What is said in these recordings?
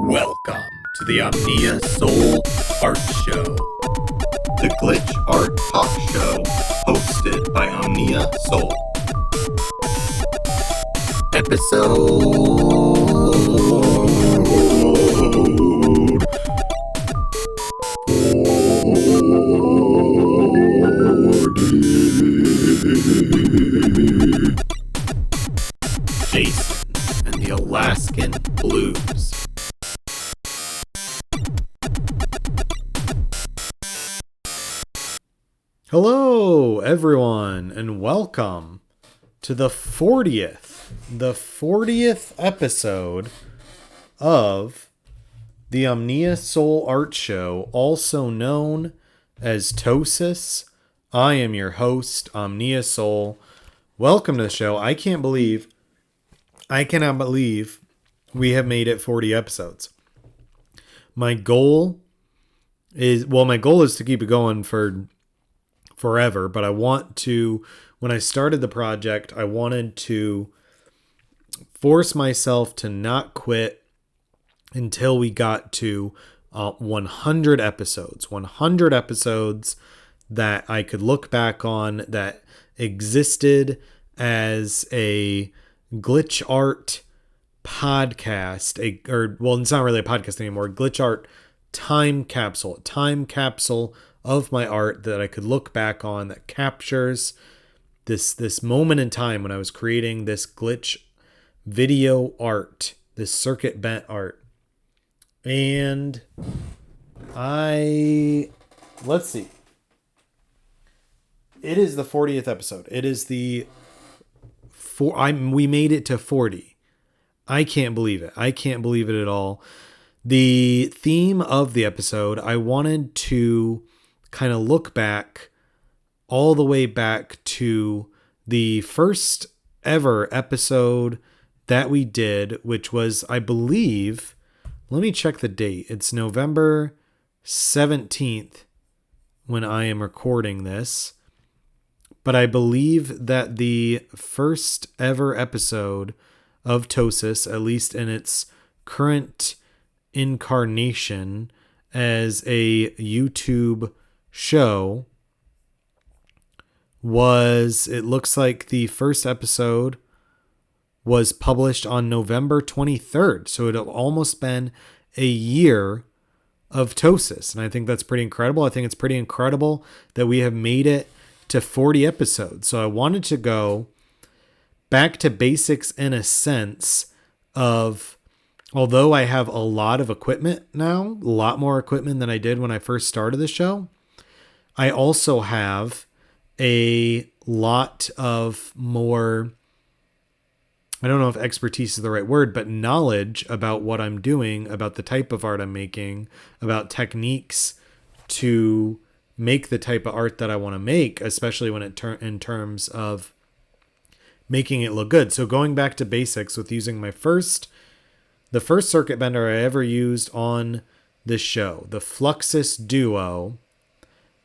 Welcome to the Omnia Sol Art Show, the glitch art talk show hosted by Omnia Sol. Episode 40. Jason and the Alaskan Blues. Hello, everyone, and welcome to the 40th episode of the Omnia Sol Art Show, also known as TOSAS. I am your host, Omnia Sol. Welcome to the show. I cannot believe we have made it 40 episodes. My goal is to keep it going for forever, but when I started the project, I wanted to force myself to not quit until we got to 100 episodes. 100 episodes that I could look back on that existed as a glitch art podcast, it's not really a podcast anymore, glitch art time capsule of my art that I could look back on that captures this moment in time when I was creating this glitch video art, this circuit bent art. And let's see. It is the 40th episode. It is we made it to 40. I can't believe it. I can't believe it at all. The theme of the episode, I wanted to kind of look back all the way back to the first ever episode that we did, which was, I believe, let me check the date. It's November 17th when I am recording this. But I believe that the first ever episode of TOSAS, at least in its current incarnation as a YouTube show, it looks like the first episode was published on November 23rd. So it had almost been a year of TOSAS. And I think that's pretty incredible. I think it's pretty incredible that we have made it to 40 episodes. So I wanted to go back to basics in a sense of, although I have a lot of equipment now, a lot more equipment than I did when I first started the show, I also have a lot of more, I don't know if expertise is the right word, but knowledge about what I'm doing, about the type of art I'm making, about techniques to make the type of art that I want to make, especially when in terms of making it look good. So going back to basics with using the first circuit bender I ever used on this show, the Fluxus Duo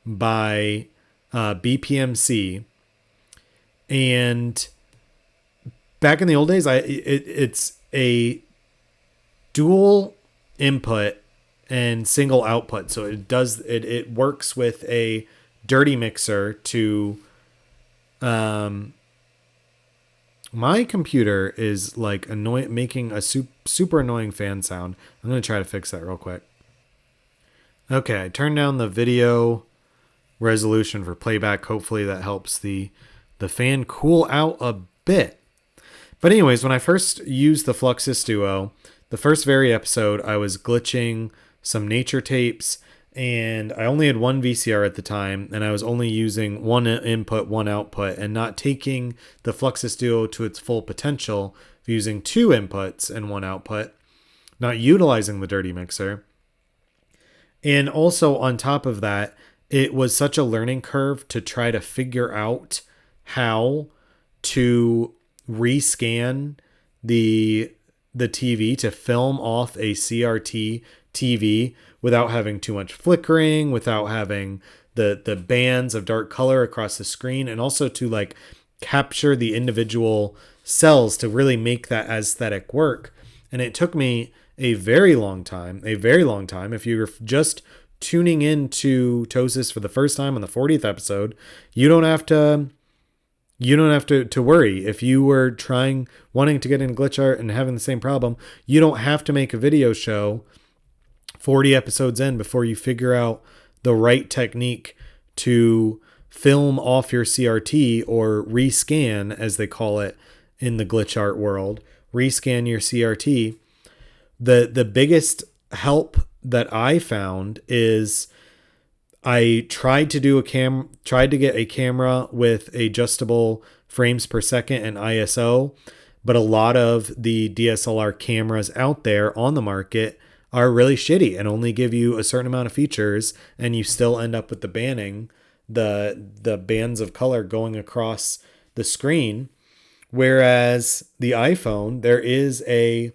by BPMC. And back in the old days, it's a dual input and single output. So it works with a dirty mixer to, my computer is like making a super annoying fan sound. I'm going to try to fix that real quick. Okay, I turned down the video resolution for playback. Hopefully that helps the fan cool out a bit. But anyways, when I first used the Fluxus Duo, the first very episode, I was glitching some nature tapes, and I only had one VCR at the time, and I was only using one input, one output, and not taking the Fluxus Duo to its full potential, using two inputs and one output, not utilizing the dirty mixer. And also on top of that, it was such a learning curve to try to figure out how to rescan the TV to film off a CRT TV without having too much flickering, without having the bands of dark color across the screen, and also to like capture the individual cells to really make that aesthetic work. And it took me a very long time, if you're just tuning into TOSAS for the first time on the 40th episode, you don't have to worry. If you were wanting to get into glitch art and having the same problem, you don't have to make a video show 40 episodes in before you figure out the right technique to film off your CRT, or rescan, as they call it in the glitch art world. Rescan your CRT. The biggest help that I found is I tried to get a camera with adjustable frames per second and ISO, but a lot of the DSLR cameras out there on the market are really shitty and only give you a certain amount of features, and you still end up with the bands of color going across the screen. Whereas the iPhone, there is a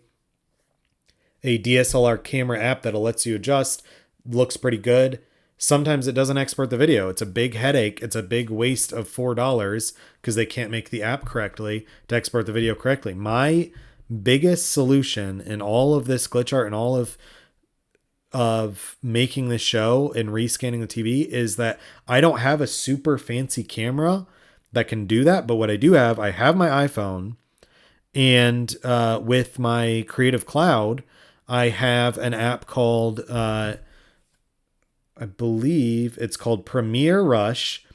DSLR camera app that lets you adjust, looks pretty good. Sometimes it doesn't export the video. It's a big headache. It's a big waste of $4 because they can't make the app correctly to export the video correctly. My biggest solution in all of this glitch art and all of making this show and rescanning the TV is that I don't have a super fancy camera that can do that. But what I do have, I have my iPhone, and with my Creative Cloud, I have an app called, I believe it's called Premiere Rush,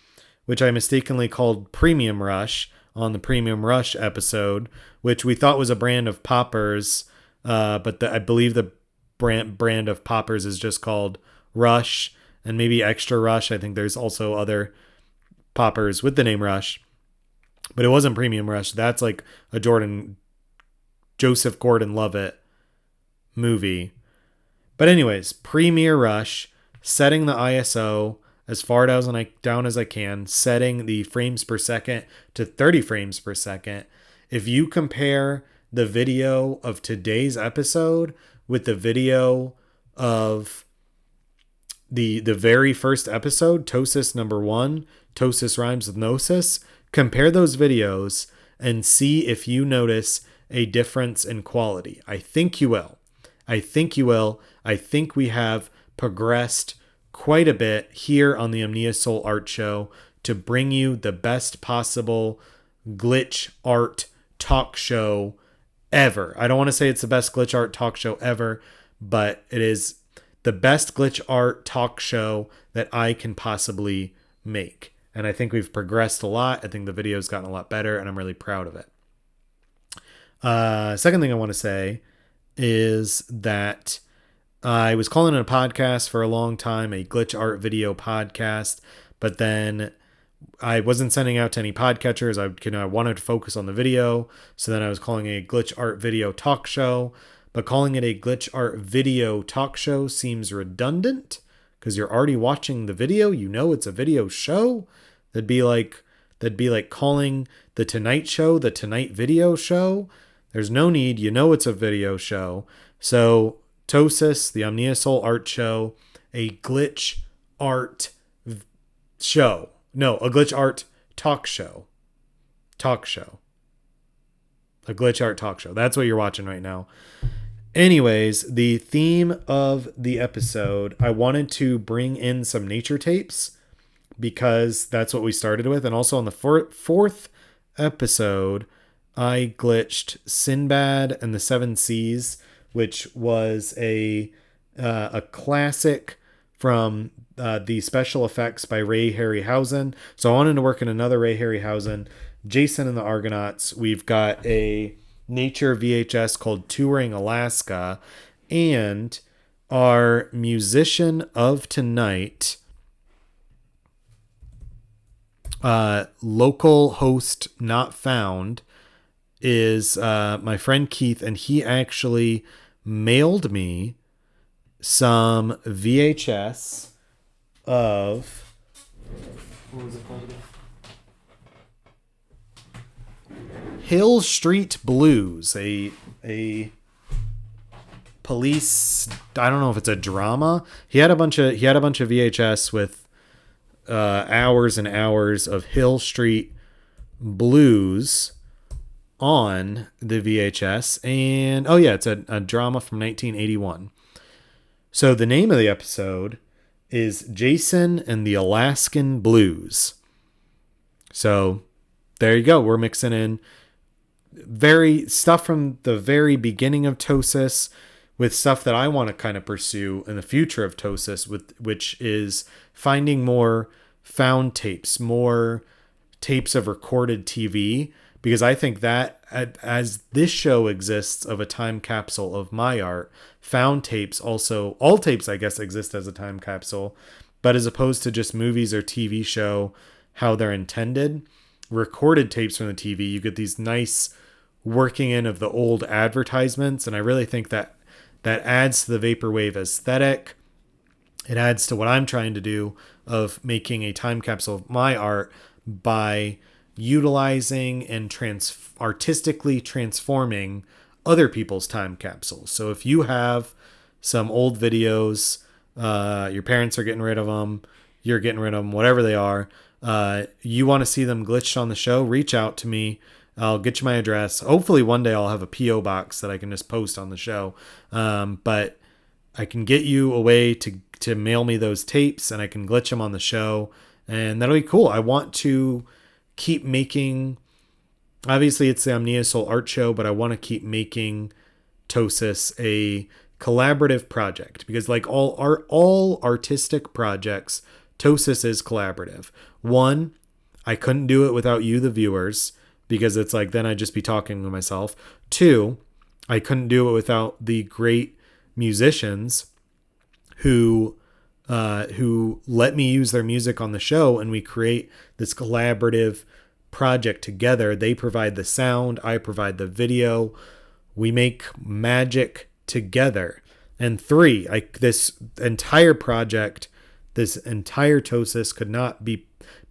which I mistakenly called Premium Rush on the Premium Rush episode, which we thought was a brand of poppers. But I believe the brand of poppers is just called Rush, and maybe Extra Rush. I think there's also other poppers with the name Rush, but it wasn't Premium Rush. That's like a Joseph Gordon-Levitt movie. But anyways, Premiere Rush, setting the ISO as far down as I can, setting the frames per second to 30 frames per second. If you compare the video of today's episode with the video of the very first episode, TOSAS number 1, TOSAS Rhymes with Gnosis, compare those videos and see if you notice a difference in quality. I think you will. I think we have progressed quite a bit here on the Omnia Sol Art Show to bring you the best possible glitch art talk show ever. I don't want to say it's the best glitch art talk show ever, but it is the best glitch art talk show that I can possibly make. And I think we've progressed a lot. I think the video's gotten a lot better, and I'm really proud of it. Second thing I want to say is that I was calling it a podcast for a long time, a glitch art video podcast, but then I wasn't sending out to any podcatchers. I wanted to focus on the video, so then I was calling it a glitch art video talk show. But calling it a glitch art video talk show seems redundant because you're already watching the video. You know it's a video show. That'd be like calling the Tonight Show the Tonight Video Show. There's no need. You know it's a video show. So TOSAS, the Omnia Sol Art Show, a glitch art show. No, a glitch art talk show. A glitch art talk show. That's what you're watching right now. Anyways, the theme of the episode, I wanted to bring in some nature tapes because that's what we started with. And also on the fourth episode, I glitched Sinbad and the Seven Seas, which was a classic from the special effects by Ray Harryhausen. So I wanted to work in another Ray Harryhausen. Jason and the Argonauts. We've got a nature VHS called Touring Alaska, and our musician of tonight, local host not found, is my friend Keith, and he actually mailed me some VHS of, what was it called again? Hill Street Blues, a police, I don't know if it's a drama. He had a bunch of VHS with hours and hours of Hill Street Blues on the VHS. And oh yeah, it's a drama from 1981. So the name of the episode is Jason and the Alaskan Blues. So there you go. We're mixing in very stuff from the very beginning of TOSAS with stuff that I want to kind of pursue in the future of TOSAS, which is finding more found tapes, more tapes of recorded TV, because I think that as this show exists of a time capsule of my art, found tapes also, all tapes I guess exist as a time capsule, but as opposed to just movies or TV show, how they're intended, recorded tapes from the TV, you get these nice working in of the old advertisements. And I really think that adds to the vaporwave aesthetic. It adds to what I'm trying to do of making a time capsule of my art by utilizing and artistically transforming other people's time capsules. So if you have some old videos, your parents are getting rid of them, you're getting rid of them, whatever they are, you want to see them glitched on the show, reach out to me. I'll get you my address. Hopefully one day I'll have a P.O. box that I can just post on the show. But I can get you a way to mail me those tapes, and I can glitch them on the show, and that'll be cool. I want to keep making, obviously it's the Omnia Sol art show, but I want to keep making TOSAS a collaborative project, because like all artistic projects, TOSAS is collaborative. One, I couldn't do it without you, the viewers, because it's like then I'd just be talking to myself. Two, I couldn't do it without the great musicians who let me use their music on the show, and we create this collaborative project together. They provide the sound, I provide the video. We make magic together. And three, this entire project, this entire TOSAS could not be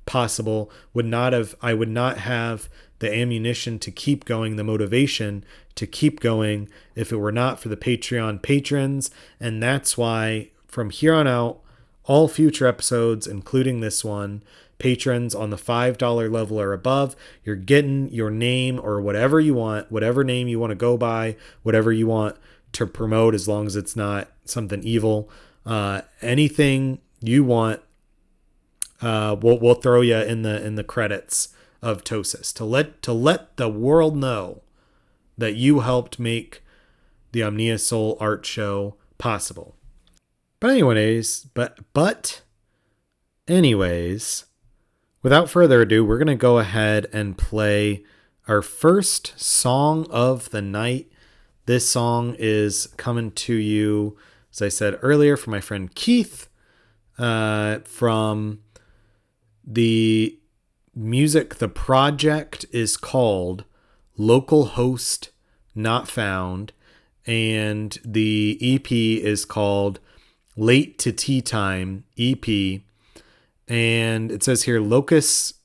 possible, I would not have the ammunition to keep going, the motivation to keep going, if it were not for the Patreon patrons. And that's why from here on out, all future episodes, including this one, patrons on the $5 level or above, you're getting your name or whatever you want, whatever name you want to go by, whatever you want to promote, as long as it's not something evil. Anything you want, we'll throw you in the credits of TOSAS to let the world know that you helped make the Omnia Sol art show possible. But anyways, without further ado, we're going to go ahead and play our first song of the night. This song is coming to you, as I said earlier, from my friend Keith, from the music. The project is called Local Host Not Found, and the EP is called Late to Tea Time EP. And it says here, Locus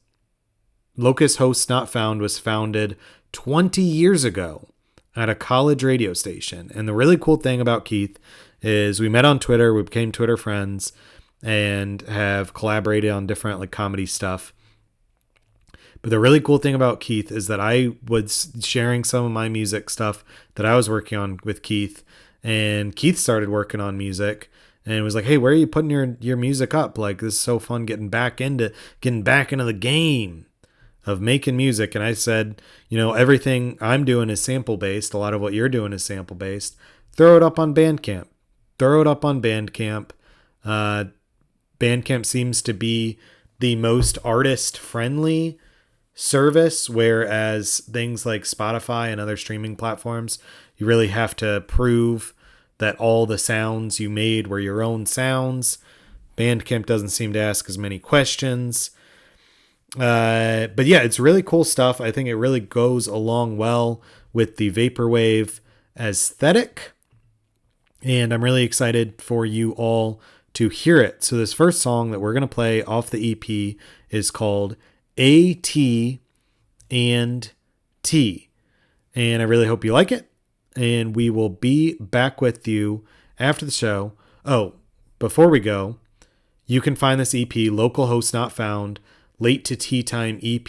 Host Not Found was founded 20 years ago at a college radio station. And the really cool thing about Keith is we met on Twitter, we became Twitter friends, and have collaborated on different like comedy stuff. But the really cool thing about Keith is that I was sharing some of my music stuff that I was working on with Keith, and Keith started working on music and was like, "Hey, where are you putting your music up? Like, this is so fun getting back into the game of making music." And I said, everything I'm doing is sample based. A lot of what you're doing is sample based. Throw it up on Bandcamp. Bandcamp seems to be the most artist friendly service, whereas things like Spotify and other streaming platforms, you really have to prove that all the sounds you made were your own sounds. Bandcamp doesn't seem to ask as many questions. But yeah, it's really cool stuff. I think it really goes along well with the vaporwave aesthetic, and I'm really excited for you all to hear it. So this first song that we're going to play off the EP is called AT&T, and I really hope you like it, and we will be back with you after the show. Oh, before we go, you can find this EP, Local Host Not Found, Late to Tea Time EP,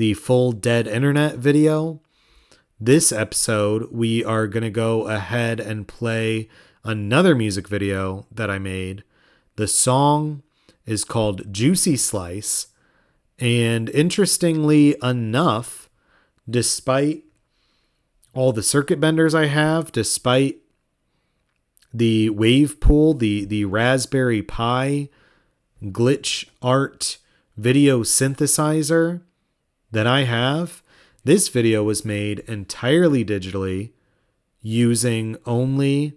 the full Dead Internet video. This episode, we are going to go ahead and play another music video that I made. The song is called Juicy Slice. And interestingly enough, despite all the circuit benders I have, despite the wave pool, the Raspberry Pi glitch art video synthesizer that I have, this video was made entirely digitally using only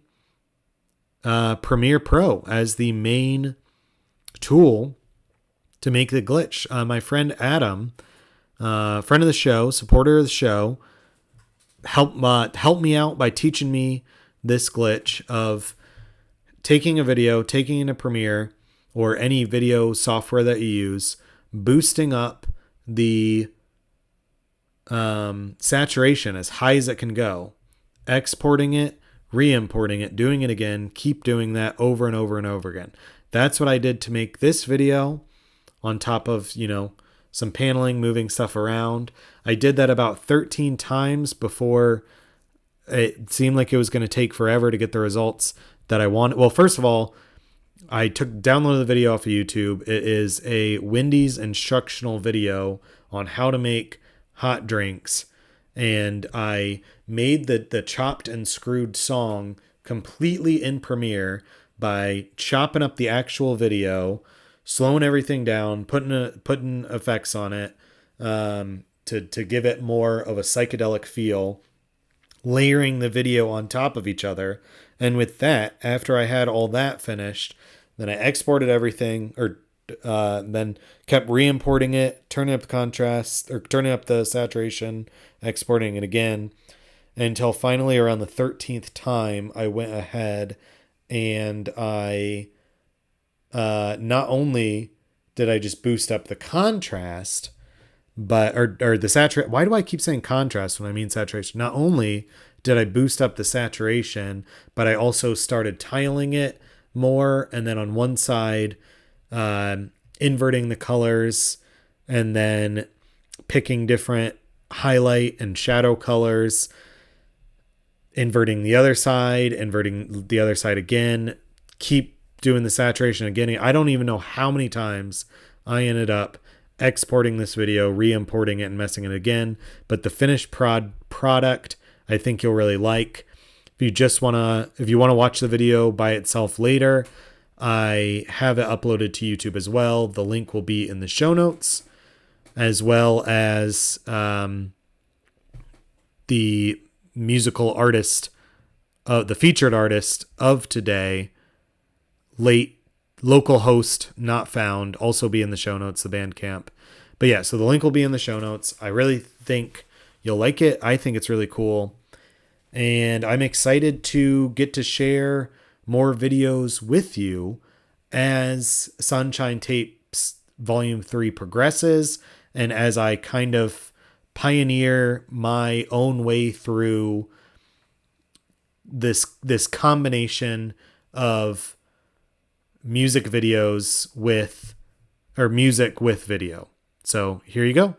Premiere Pro as the main tool to make the glitch. My friend Adam, friend of the show, supporter of the show, helped me out by teaching me this glitch of taking a video, taking it into Premiere or any video software that you use, boosting up the saturation as high as it can go, exporting it, re-importing it, doing it again, keep doing that over and over and over again. That's what I did to make this video, on top of, some paneling, moving stuff around. I did that about 13 times before it seemed like it was going to take forever to get the results that I wanted. Well, first of all, I downloaded the video off of YouTube. It is a Wendy's instructional video on how to make hot drinks. And I made the chopped and screwed song completely in Premiere by chopping up the actual video, slowing everything down, putting effects on it to give it more of a psychedelic feel, layering the video on top of each other. And with that, after I had all that finished, then I exported everything, or then kept re-importing it, turning up the contrast, or turning up the saturation, exporting it again, until finally around the 13th time, I went ahead and I not only did I just boost up the contrast, but or the saturation. Why do I keep saying contrast when I mean saturation? Not only did I boost up the saturation, but I also started tiling it more, and then on one side, inverting the colors, and then picking different highlight and shadow colors, inverting the other side again, keep doing the saturation again. I don't even know how many times I ended up exporting this video, re-importing it, and messing it again. But the finished product, I think you'll really like. If you want to watch the video by itself later, I have it uploaded to YouTube as well. The link will be in the show notes, as well as the musical artist, the featured artist of today, local host not found, also be in the show notes, the Bandcamp. But yeah, so the link will be in the show notes. I really think you'll like it. I think it's really cool. And I'm excited to get to share more videos with you as Sunshine Tapes Volume 3 progresses, and as I kind of pioneer my own way through this combination of music videos music with video. So here you go.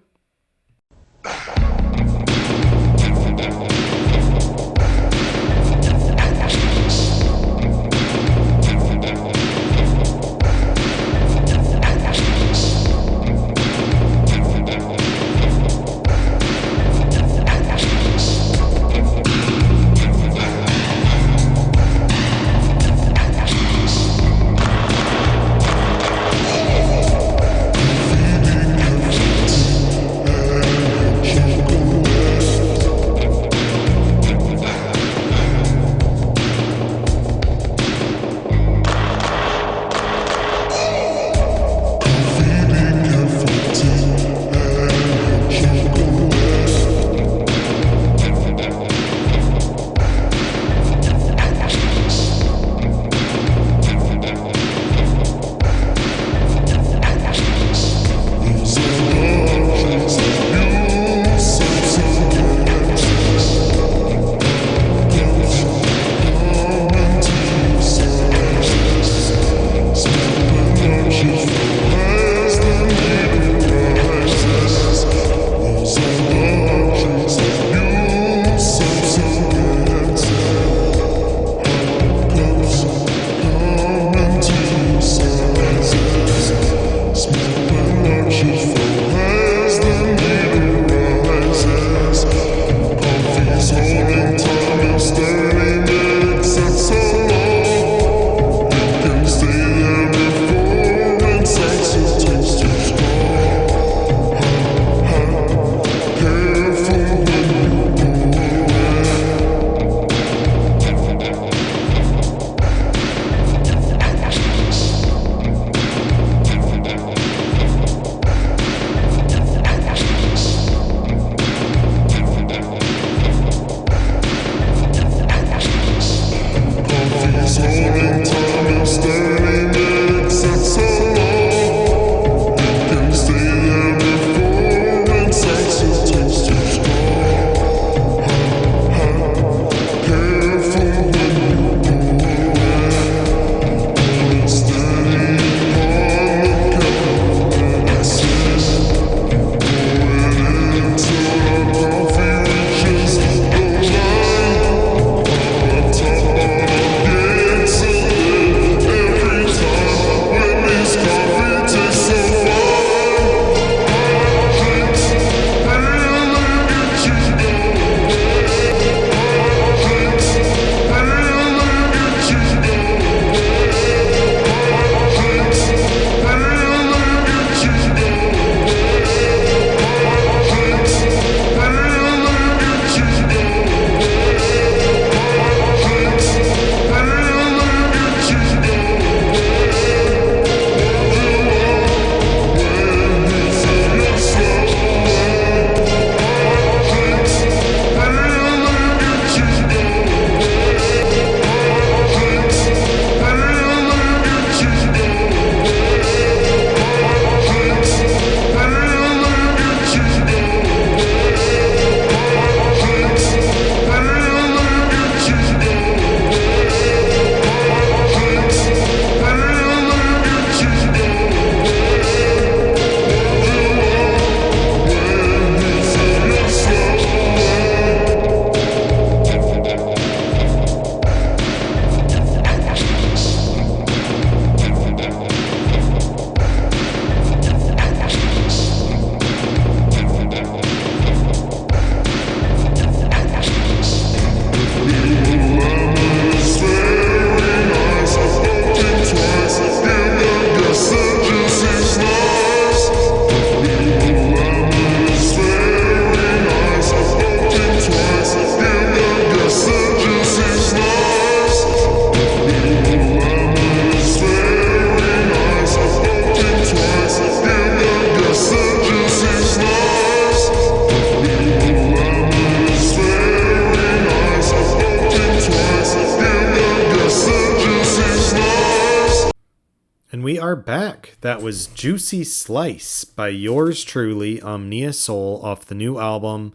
we are back. That was Juicy Slice by yours truly, Omnia Sol, off the new album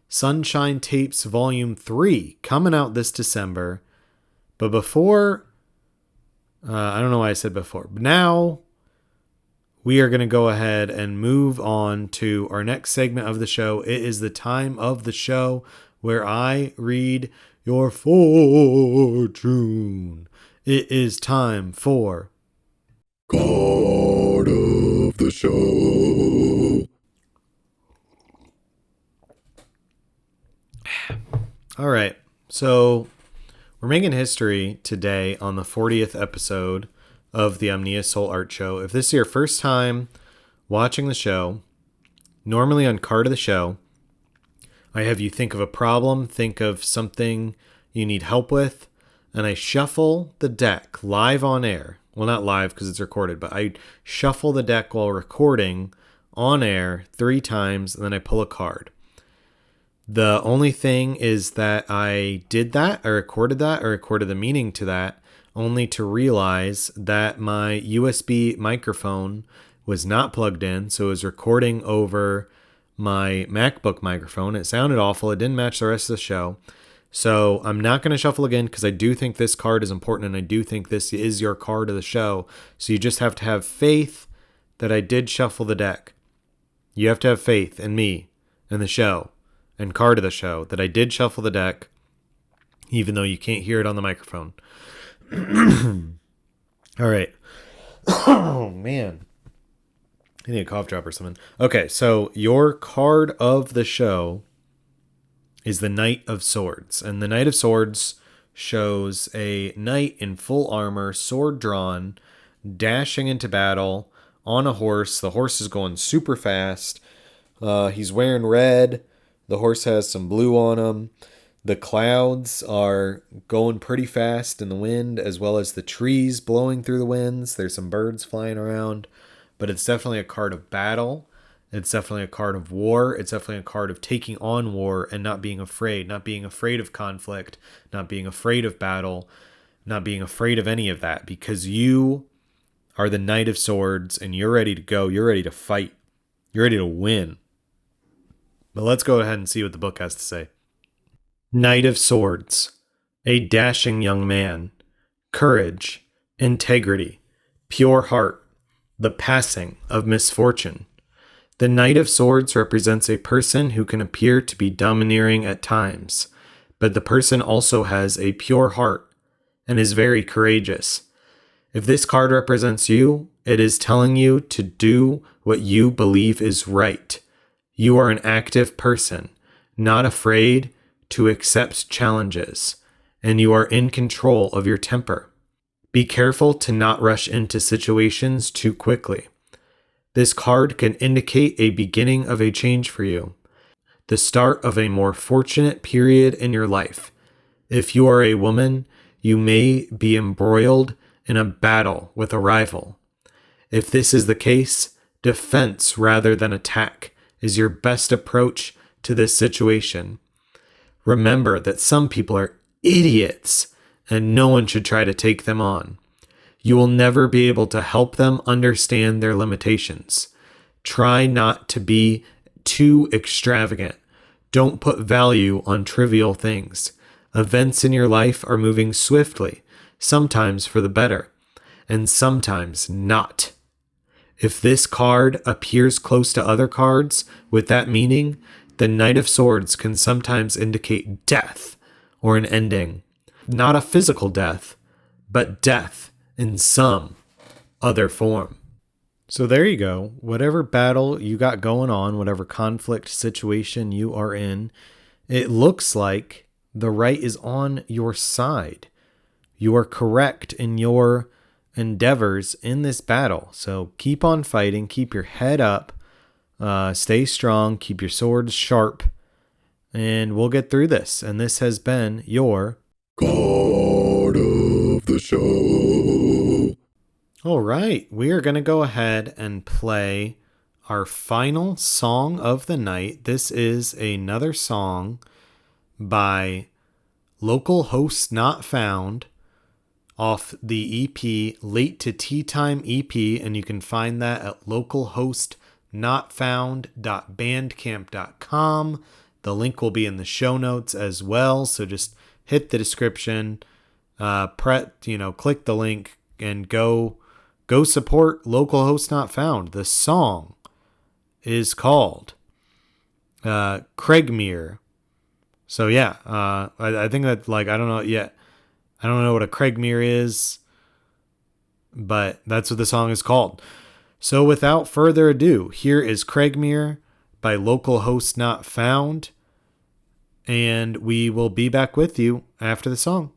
Sunshine Tapes Volume 3, coming out this December. But before, I don't know why I said before, but now we are going to go ahead and move on to our next segment of the show. It is the time of the show where I read your fortune. It is time for Card of the show. All right, so we're making history today on the 40th episode of the Omnia Sol Art Show. If this is your first time watching the show, normally on Card of the Show, I have you think of a problem, think of something you need help with, and I shuffle the deck live on air. Well, not live because it's recorded, but I shuffle the deck while recording on air 3 times, and then I pull a card. The only thing is that I did that, I recorded the meaning to that, only to realize that my USB microphone was not plugged in, so it was recording over my MacBook microphone. It sounded awful. It didn't match the rest of the show. So I'm not going to shuffle again because I do think this card is important, and I do think this is your card of the show. So you just have to have faith that I did shuffle the deck. You have to have faith in me and the show and card of the show that I did shuffle the deck, even though you can't hear it on the microphone. All right. Oh, man. I need a cough drop or something. Okay, so your card of the show is the Knight of Swords. And the Knight of Swords shows a knight in full armor, sword drawn, dashing into battle on a horse. The horse is going super fast. He's wearing red. The horse has some blue on him. The clouds are going pretty fast in the wind, as well as the trees blowing through the winds. There's some birds flying around, but it's definitely a card of battle. It's definitely a card of war. It's definitely a card of taking on war and not being afraid of conflict, not being afraid of battle, not being afraid of any of that, because you are the Knight of Swords and you're ready to go. You're ready to fight. You're ready to win. But let's go ahead and see what the book has to say. Knight of Swords, a dashing young man, courage, integrity, pure heart, the passing of misfortune. The Knight of Swords represents a person who can appear to be domineering at times, but the person also has a pure heart and is very courageous. If this card represents you, it is telling you to do what you believe is right. You are an active person, not afraid to accept challenges, and you are in control of your temper. Be careful to not rush into situations too quickly. This card can indicate a beginning of a change for you, the start of a more fortunate period in your life. If you are a woman, you may be embroiled in a battle with a rival. If this is the case, defense rather than attack is your best approach to this situation. Remember that some people are idiots and no one should try to take them on. You will never be able to help them understand their limitations. Try not to be too extravagant. Don't put value on trivial things. Events in your life are moving swiftly, sometimes for the better, and sometimes not. If this card appears close to other cards with that meaning, the Knight of Swords can sometimes indicate death or an ending. Not a physical death, but death in some other form. So there you go. Whatever battle you got going on, whatever conflict situation you are in, it looks like the right is on your side. You are correct in your endeavors in this battle. So keep on fighting, keep your head up, stay strong, keep your swords sharp, and we'll get through this. And this has been your Card of the show. All right, we are going to go ahead and play our final song of the night. This is another song by local host not found off the EP Late to Tea Time EP, and you can find that at localhostnotfound.bandcamp.com. The link will be in the show notes as well, so just hit the description, click the link, and go support Local Host Not Found. The song is called Craigmere. So yeah, I think that, like, I don't know yet. I don't know what a Craigmere is, but that's what the song is called. So without further ado, here is Craigmere by Local Host Not Found, and we will be back with you after the song.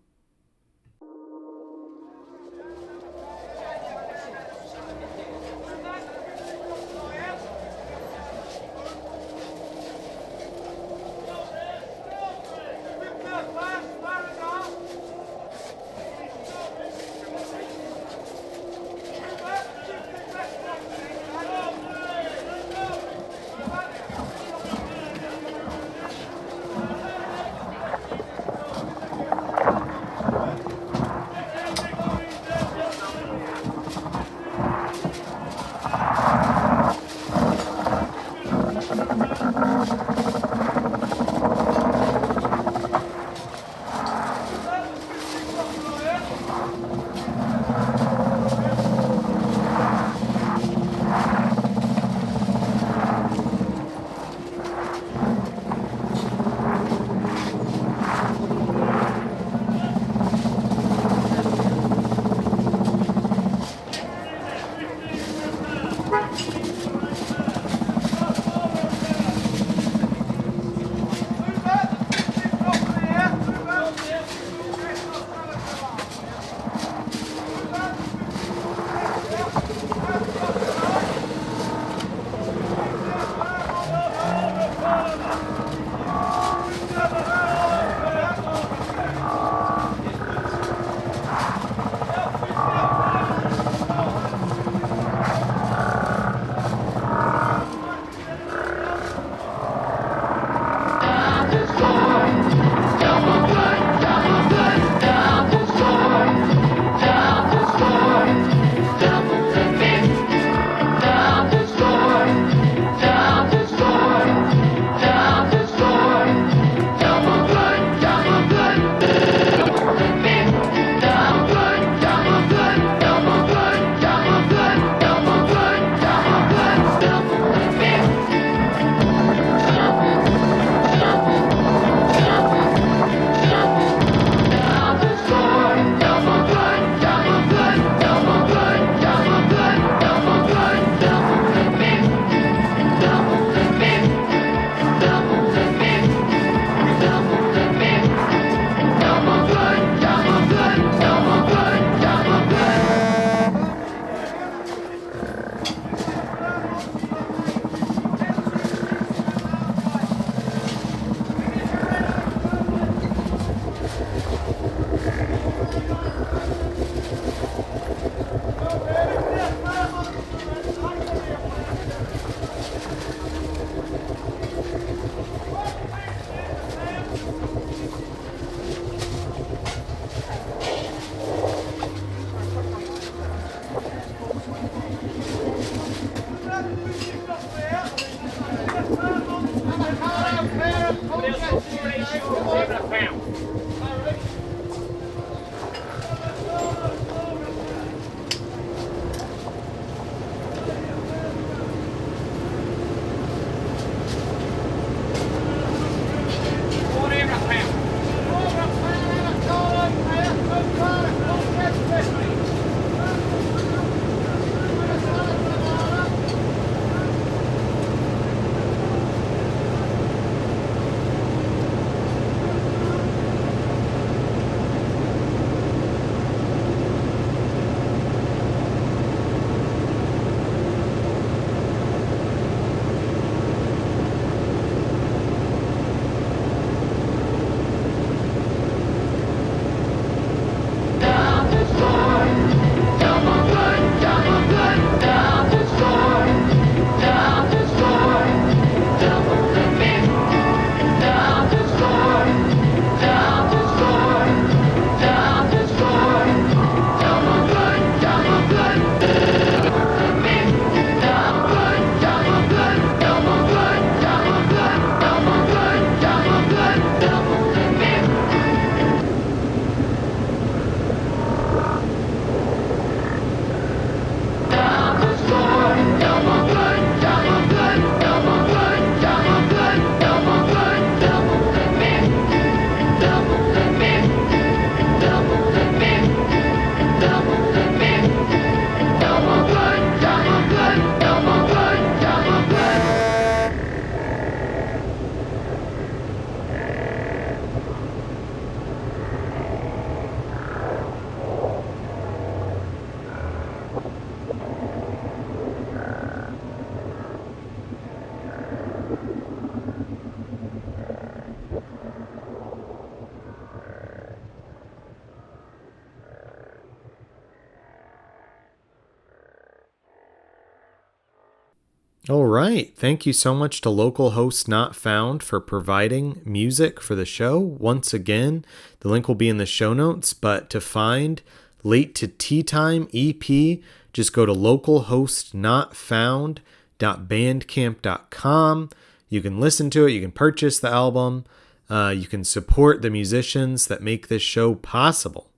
All right. Thank you so much to Local Host Not Found for providing music for the show. Once again, the link will be in the show notes, but to find Late to Tea Time EP, just go to localhostnotfound.bandcamp.com. You can listen to it. You can purchase the album. You can support the musicians that make this show possible.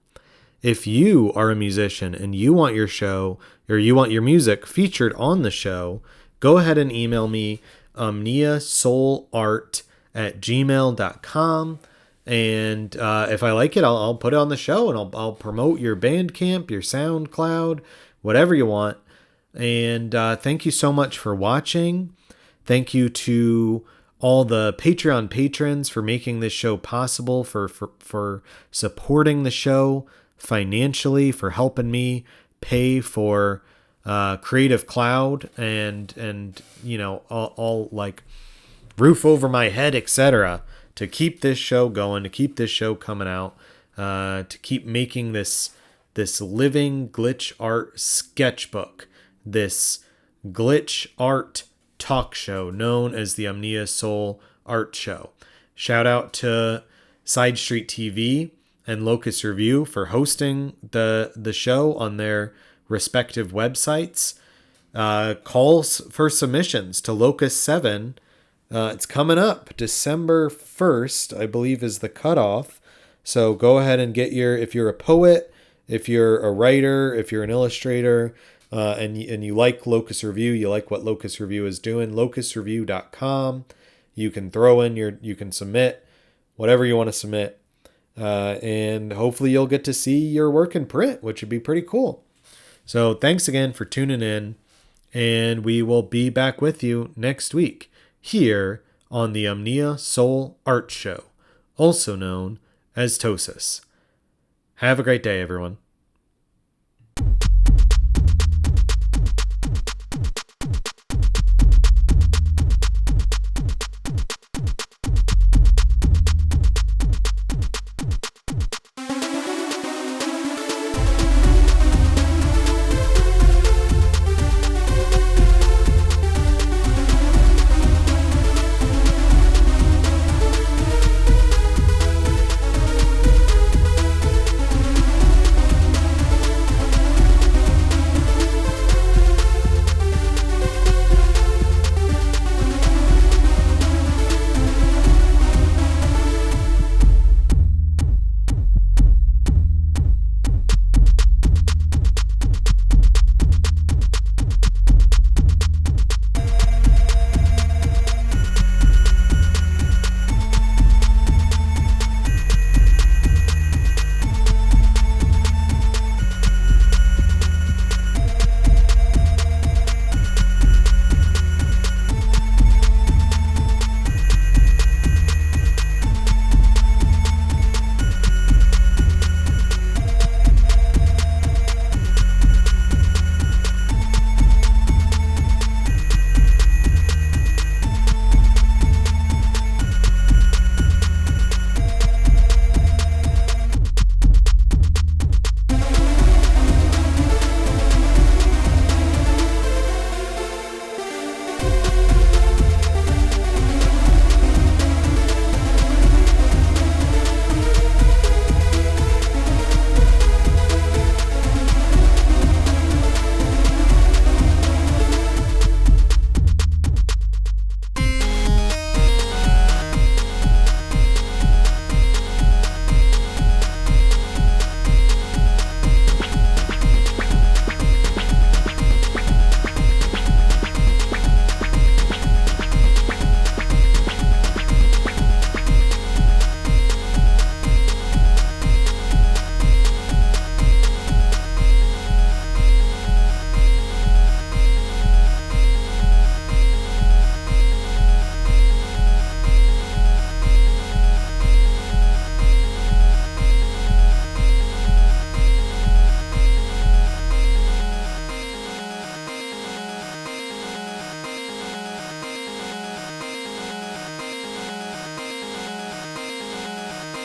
If you are a musician and you want your show or you want your music featured on the show, go ahead and email me, omniasolart@gmail.com. And if I like it, I'll put it on the show, and I'll promote your Bandcamp, your SoundCloud, whatever you want. And thank you so much for watching. Thank you to all the Patreon patrons for making this show possible, for supporting the show financially, for helping me pay for Creative Cloud and you know, all like roof over my head, etc., to keep this show going, to keep this show coming out, to keep making this living glitch art sketchbook, this glitch art talk show known as the Omnia Sol Art Show. Shout out to Side Street TV and Locus Review for hosting the show on their respective websites. Calls for submissions to Locus 7. It's coming up. December 1st, I believe, is the cutoff. So go ahead and get if you're a poet, if you're a writer, if you're an illustrator, and you like Locus Review, you like what Locus Review is doing, locusreview.com. You can you can submit whatever you want to submit. And hopefully you'll get to see your work in print, which would be pretty cool. So thanks again for tuning in, and we will be back with you next week here on the Omnia Sol Art Show, also known as TOSAS. Have a great day, everyone.